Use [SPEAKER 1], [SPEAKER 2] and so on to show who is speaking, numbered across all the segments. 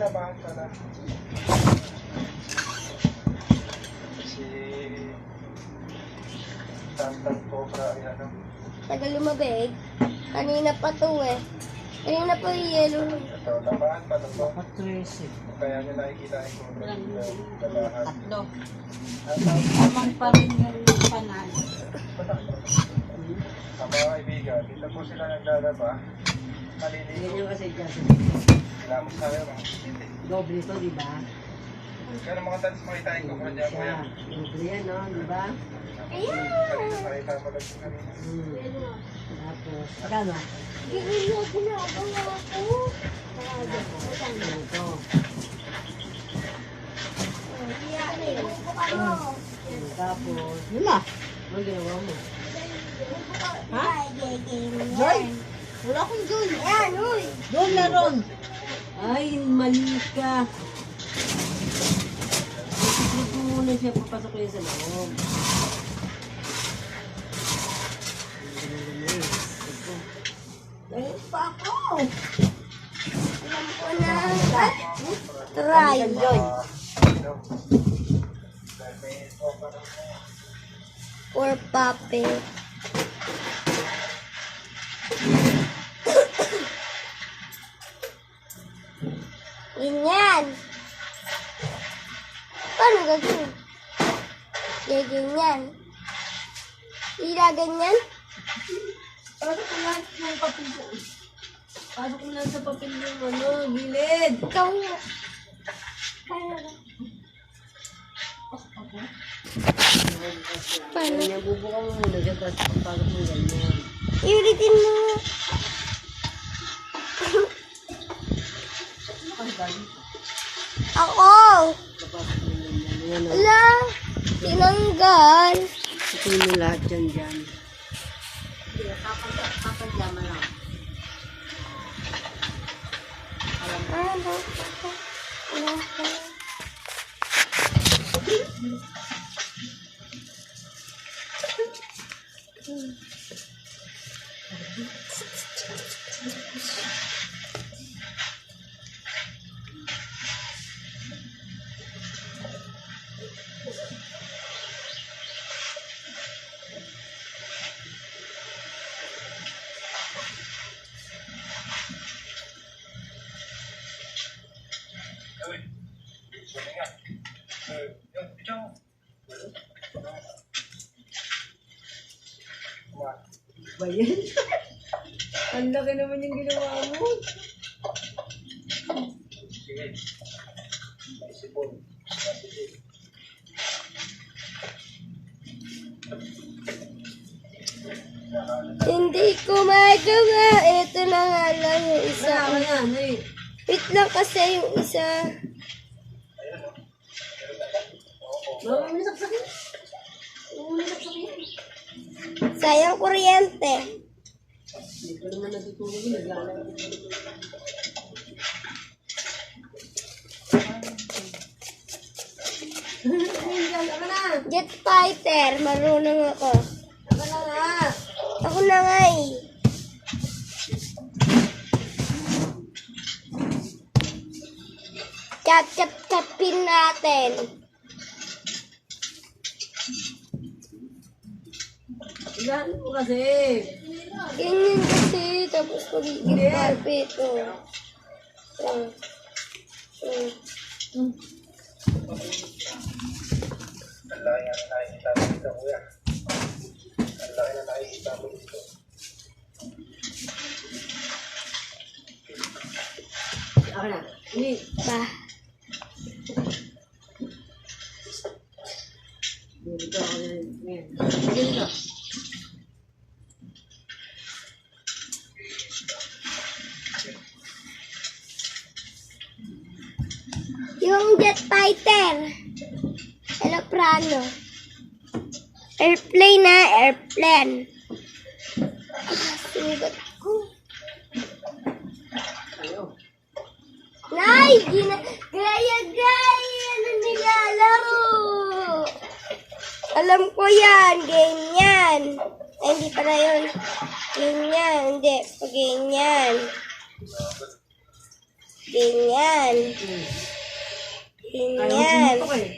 [SPEAKER 1] Nabahan pala. Si Santang Cobra, yan o.
[SPEAKER 2] Tagal lumabig. Kanina pa to eh. Kanina pa yung yellow.
[SPEAKER 1] Ito, nabahan pa na to.
[SPEAKER 3] Patrese.
[SPEAKER 1] Kaya nyo nakikita yung Cobra. Nabahan.
[SPEAKER 3] Tatlo. Tamang pa rin yung panalo.
[SPEAKER 1] Ang mga kaibigan, dito po sila naglalaba. Maliligo.
[SPEAKER 3] Yan yung kasi dyan.
[SPEAKER 1] Kilamos na yun.
[SPEAKER 3] Doble ito, di ba?
[SPEAKER 1] Pero mga talis makita yung Cobra dyan po yan.
[SPEAKER 3] Doble yan, no? Di ba?
[SPEAKER 1] Nakita mo lang yung kanina.
[SPEAKER 3] Tapos, magkano?
[SPEAKER 2] Gigil na ginagawa ko.
[SPEAKER 3] Ito. Tapos, yun na. Ano ginawa mo? Ha? Joy? Wala akong Joy.
[SPEAKER 2] Ayan, uy.
[SPEAKER 3] Doon na ron. Ay, mali ka. Isigrid mo muna siya, papasok ko yun sa loob.
[SPEAKER 2] Dahil pa ako. Alam ko na. Try. Or puppet. Ganyan. Paano gagawin? Ganyan. Ila ganyan?
[SPEAKER 3] Pasok ko lang yung papel ko. Pasok ko lang sa papel yung ano, gilid.
[SPEAKER 2] Ikaw nga. Paano ba? Paano?
[SPEAKER 3] Kanya bubuka mo muna dyan, tapos pagpasok mo ganyan.
[SPEAKER 2] Iulitin mo. Ako!
[SPEAKER 3] Papasok mo ganyan. Ayan o.
[SPEAKER 2] Ala! Tinanggal.
[SPEAKER 3] Ito mo lahat dyan dyan. Kapadyama lang.
[SPEAKER 2] Ano?
[SPEAKER 3] Ba yan? Ang laki naman yung ginawa mo.
[SPEAKER 1] Sige. Isipon.
[SPEAKER 2] Hindi ko magawa. Ito na nga lang yung isa.
[SPEAKER 3] Wala ka yan eh.
[SPEAKER 2] Wait lang kasi yung isa.
[SPEAKER 3] Baka may saksakin. May saksakin.
[SPEAKER 2] Sayang kuryente.
[SPEAKER 3] Hindi ko naman natutulog yun. Naglalaro. Ako na.
[SPEAKER 2] Jet fighter. Marunong ako.
[SPEAKER 3] Ako na nga.
[SPEAKER 2] Ako na nga eh. Kat-kat-katin natin.
[SPEAKER 3] Ilan mo kasi.
[SPEAKER 2] Ganyan kasi. Tapos magiging carpet.
[SPEAKER 1] Ang laki na nakikita mo dito, kuya. Ang laki na nakikita mo dito.
[SPEAKER 3] Ako na. Hindi.
[SPEAKER 2] Ba?
[SPEAKER 3] Dito ako na. Ngayon. Dito.
[SPEAKER 2] Yung jet fighter. Aeroplano. Airplane na, airplane. Sugat ko.
[SPEAKER 3] Ayaw.
[SPEAKER 2] Nay! Gaya-gaya na nilalaro. Alam ko yan. Game yan. Ay, hindi pala yun. Game yan. Hindi. Game yan. Ganyan.
[SPEAKER 3] Kaya mo
[SPEAKER 2] Ganyan.
[SPEAKER 3] sumutok eh.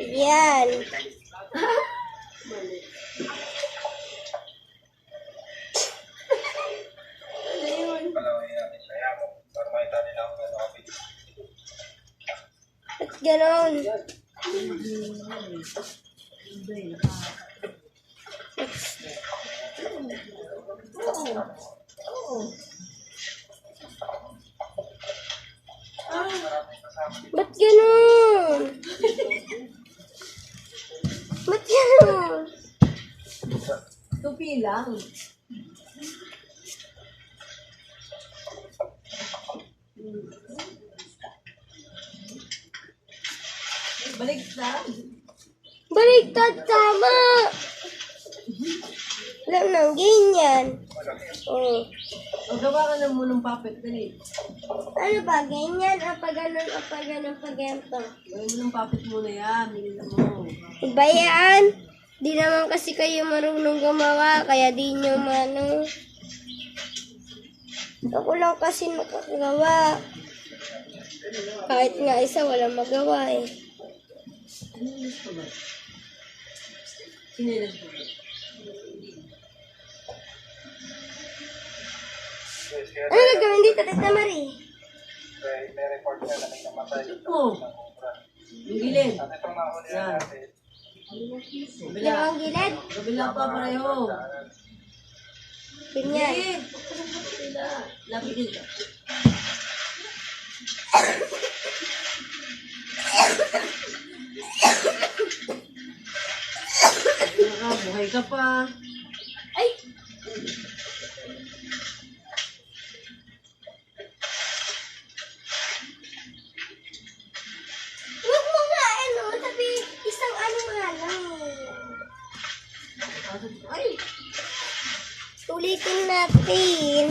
[SPEAKER 2] Yan.
[SPEAKER 3] Mali. Ano yun?
[SPEAKER 1] Palawin natin siya. Kaya mo, para makita nila kung ano kapit.
[SPEAKER 2] Ba't ganon?
[SPEAKER 3] Oo.
[SPEAKER 2] Ba't ganon? Ba't ganon?
[SPEAKER 3] Tupi lang. Baliktad.
[SPEAKER 2] Baliktad, tama. Alam nang ganyan. Oh.
[SPEAKER 3] O gawa ka na munang puppet dali.
[SPEAKER 2] Ano ba? Ganyan? Apa ganon, apa ganon, pa ganito.
[SPEAKER 3] Gawin mo ng puppet muna yan. Bilisan mo.
[SPEAKER 2] Ibayaan. Di naman kasi kayo marunong gumawa, kaya di nyo mano. Ako lang kasi nakagawa. Kahit nga isa, walang magawa eh.
[SPEAKER 3] Sinilas ko ba? Sinilas ko ba?
[SPEAKER 1] Yes, kaya
[SPEAKER 2] Ano gagawin dito, Tita Marie?
[SPEAKER 1] may report nga na may namatay.
[SPEAKER 3] Oo.
[SPEAKER 1] Ng cobra.
[SPEAKER 3] Yung gilid.
[SPEAKER 1] At itong nahuli na
[SPEAKER 3] Yan.
[SPEAKER 1] natin.
[SPEAKER 3] Kabila.
[SPEAKER 2] Dalawang gilid?
[SPEAKER 3] Kabila pa pareho.
[SPEAKER 2] Ganyan.
[SPEAKER 3] Gilid. Kabila. Lapit dito. Buhay ka pa.
[SPEAKER 2] Ay! Huwag mo nga, ano, sabi, isang ano nga lang.
[SPEAKER 3] Ay!
[SPEAKER 2] Ulitin natin.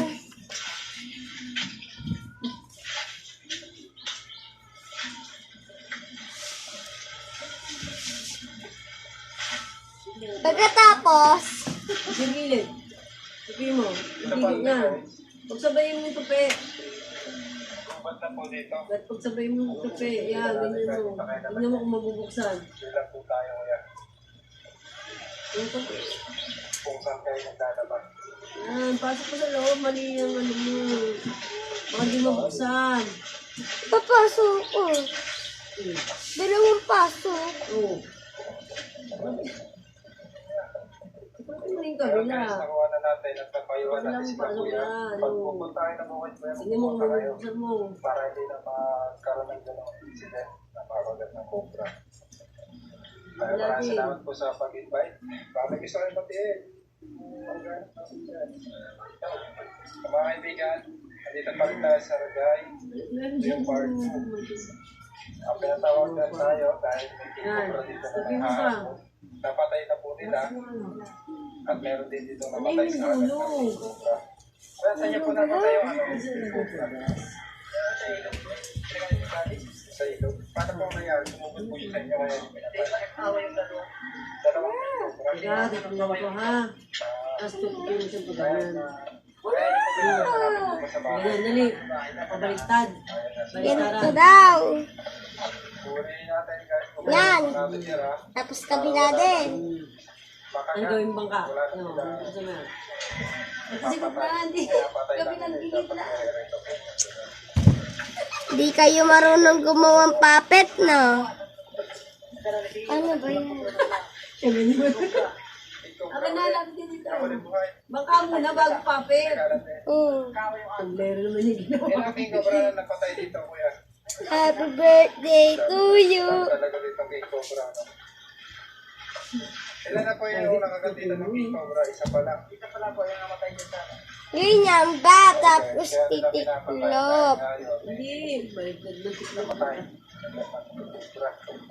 [SPEAKER 2] Pagkatapos,
[SPEAKER 3] Yung gilid. Tupi mo. Yung gilid niya. Pagsabayin mo yung tupi.
[SPEAKER 1] Ba't na po dito?
[SPEAKER 3] At pagsabayin mo yung tupi. Yan, ganyan mo. Tingnan mo kung mabubuksan.
[SPEAKER 1] Bilang po tayo kaya.
[SPEAKER 3] Yung tupi.
[SPEAKER 1] Kung saan kayo naglalabas.
[SPEAKER 3] Yan, pasok mo sa loob. Mali yung ano mo. Baka di mabuksan.
[SPEAKER 2] papasok ko. Dalawang pasok.
[SPEAKER 3] Oo. Ano yung kabila?
[SPEAKER 1] Nakuha na natin at napayuan natin
[SPEAKER 3] Walang
[SPEAKER 1] sila
[SPEAKER 3] pasok
[SPEAKER 1] kuya.
[SPEAKER 3] yan.
[SPEAKER 1] Pag pupunta tayo ng bukid kuya,
[SPEAKER 3] Tingnan mo kung
[SPEAKER 1] pupunta kayo.
[SPEAKER 3] mabubuksan mo.
[SPEAKER 1] Para hindi na magkaroon ng ganong incident na makagat ng cobra. Kaya maraming salamat po sa pag-invite. Baka may gusto kayo matiin. Sa mga kaibigan, nandito pa rin tayo sa Ragay. Yung part 2. Ang pinatawag na tayo dahil may cobra dito na
[SPEAKER 3] Sabi mo pa.
[SPEAKER 1] nanghahabol. Napatay na po nila. At meron din dito namatay sa agat ng cobra. Kaya sa inyo po namatay yung ano? Sa ilog. Paano po nangyari? Sumugod po yung sa inyo kaya yung pinatay. Dalawang cobra.
[SPEAKER 3] Kaya, tingnan ko ha. Tapos tupi mo siya pagkanan.
[SPEAKER 1] Kaya hindi po pinatay po sa bahay.
[SPEAKER 3] Ganyan, dali. Pabaliktad.
[SPEAKER 2] Ganito
[SPEAKER 3] Baliktaran.
[SPEAKER 2] daw.
[SPEAKER 1] Purihin natin guys. Kung
[SPEAKER 2] Yan.
[SPEAKER 1] meron po natin tira.
[SPEAKER 2] Tapos kabila din.
[SPEAKER 1] Baka
[SPEAKER 3] Ano
[SPEAKER 1] nga,
[SPEAKER 3] gawing bangka?
[SPEAKER 1] wala na
[SPEAKER 3] Ano,
[SPEAKER 1] sila.
[SPEAKER 3] ano sa mga? Kasi ko na, hindi.
[SPEAKER 1] Kaya patay
[SPEAKER 3] Gabi
[SPEAKER 1] lang
[SPEAKER 3] ng
[SPEAKER 1] din.
[SPEAKER 3] gilid
[SPEAKER 1] Dapat
[SPEAKER 3] na.
[SPEAKER 1] meron ito.
[SPEAKER 2] Di kayo marunong gumawang puppet, no? Ano ba yan?
[SPEAKER 3] Siya ganyan mo. Ako na lang din dito. Bangka muna bago papel.
[SPEAKER 2] Oh.
[SPEAKER 3] Ang lero naman yung ginawa.
[SPEAKER 1] Ilang king cobra na napatay dito, kuya?
[SPEAKER 2] Happy birthday to you.
[SPEAKER 1] Talaga dito king cobra, no? Ilan na po yung nakagatita ng king cobra? Isa pa lang. Isa pa lang po yung namatay dito.
[SPEAKER 2] Ganyan ba? Tapos titiklop.
[SPEAKER 3] Hindi. Baliktad na tiklop.
[SPEAKER 1] Namatay.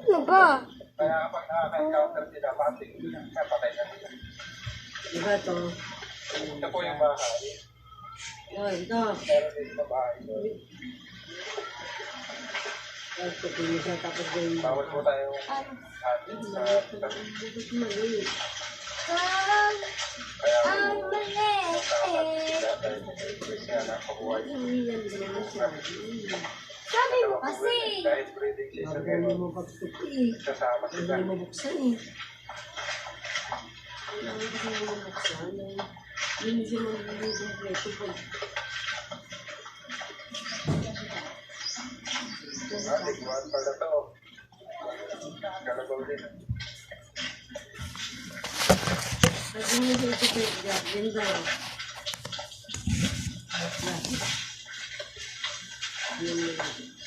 [SPEAKER 2] Ano ba?
[SPEAKER 1] Kaya kapag nakaka-encounter sila, matik, napatay na sila.
[SPEAKER 3] Diba to?
[SPEAKER 1] Ito po yung bahay.
[SPEAKER 3] Oh, ito.
[SPEAKER 1] Meron din sa bahay.
[SPEAKER 3] Tapos tupi mo siya tapos gawin mo.
[SPEAKER 1] Bawal po tayo atin sa
[SPEAKER 3] Bakit mali?
[SPEAKER 1] Kaya
[SPEAKER 2] ang mali.
[SPEAKER 1] kasi nga nakabuhay.
[SPEAKER 3] Hindi yan din naman siya.
[SPEAKER 2] Sabi mo kasi.
[SPEAKER 1] Dahil breeding season
[SPEAKER 3] Hindi
[SPEAKER 1] ngayon,
[SPEAKER 3] mo pagtupi eh.
[SPEAKER 1] kasama sila.
[SPEAKER 3] Hindi mo buksan eh. Kailangan kasi mo mabuksan eh. Hindi siya mag-completo pag
[SPEAKER 1] Tigwan pala to. Kalabaw din.
[SPEAKER 3] pag hindi siya ito yan daw. Yan. Yan.